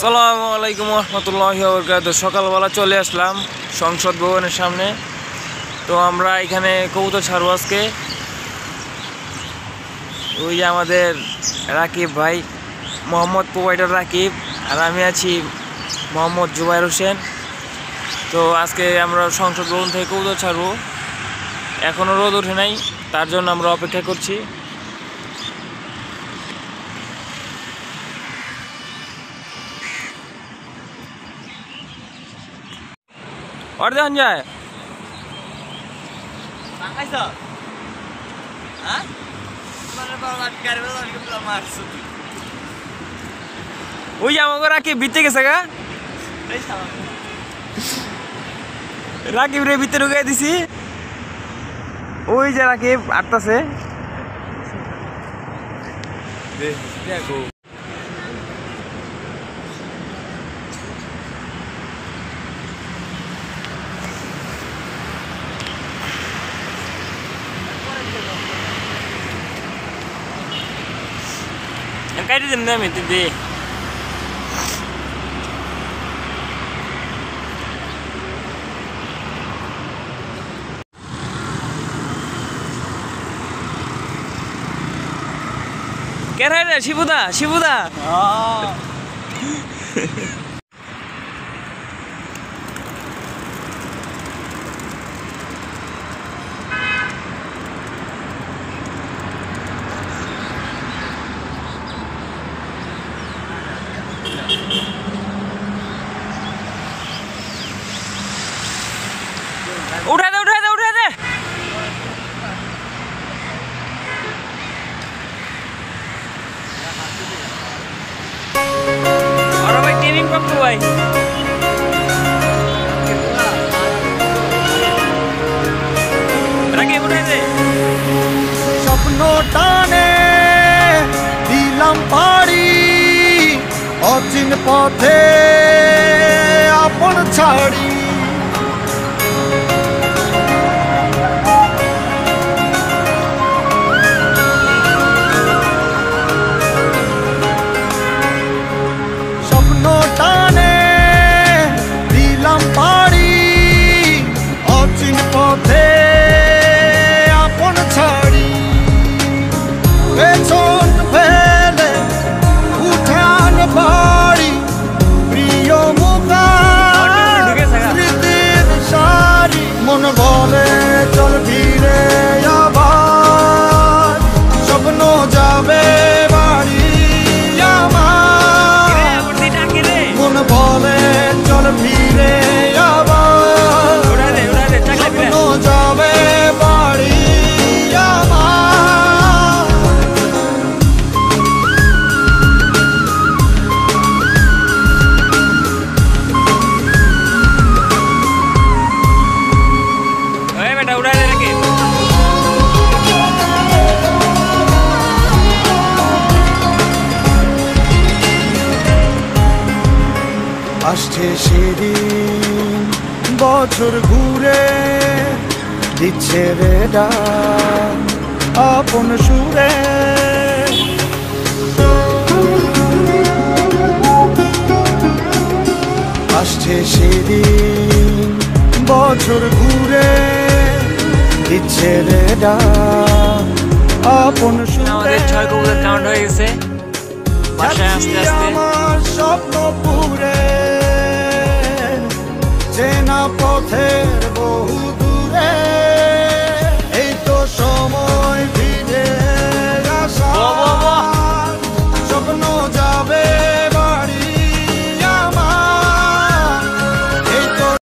আসসালামু আলাইকুম রহমতুল্লাহি ওয়া বারাকাতুহু। সকালবেলা চলে আসলাম সংসদ ভবনের সামনে। তো আমরা এখানে কবুতর ছাড়বো আজকে। ওই যে আমাদের রাকিব ভাই, মোহাম্মদ প্রোভাইডার রাকিব, আর আমি আছি মোহাম্মদ জুবাইর হোসেন। তো আজকে আমরা সংসদ ভবন থেকে কবুতর ছাড়বো। এখনও রোদ ওঠে নাই, তার জন্য আমরা অপেক্ষা করছি। और ध्यान जाए राखी बीते गेছে গা রাকিব রে ভিতরে ঢুকাই দিছি। ওই যে রাকিব আটতাছে, দেখো kayak di dalam itu deh. Kira ada Shibuda. Oh. उठा दे और भाई ट्रेनिंग कब तो भाई राके उठा दे स्वप्न टाने दिलाम पाड़ी अचिन पथे आपन छाड़ी আসছে সেদিন বছর ঘুরে দিচ্ছে রে ডাক আপন সুরে আসছে সেদিন বছর ঘুরে দিচ্ছে রে ডাক আপন সুরে। আমাদের 6 কবুতর কাউন্ট হয়ে গেছে। বাসায় আস্তে আস্তে স্বপ্ন পুরে চেনা পথের বহু দূরে এই তো সময় ফিরে আসা স্বপ্ন যাবে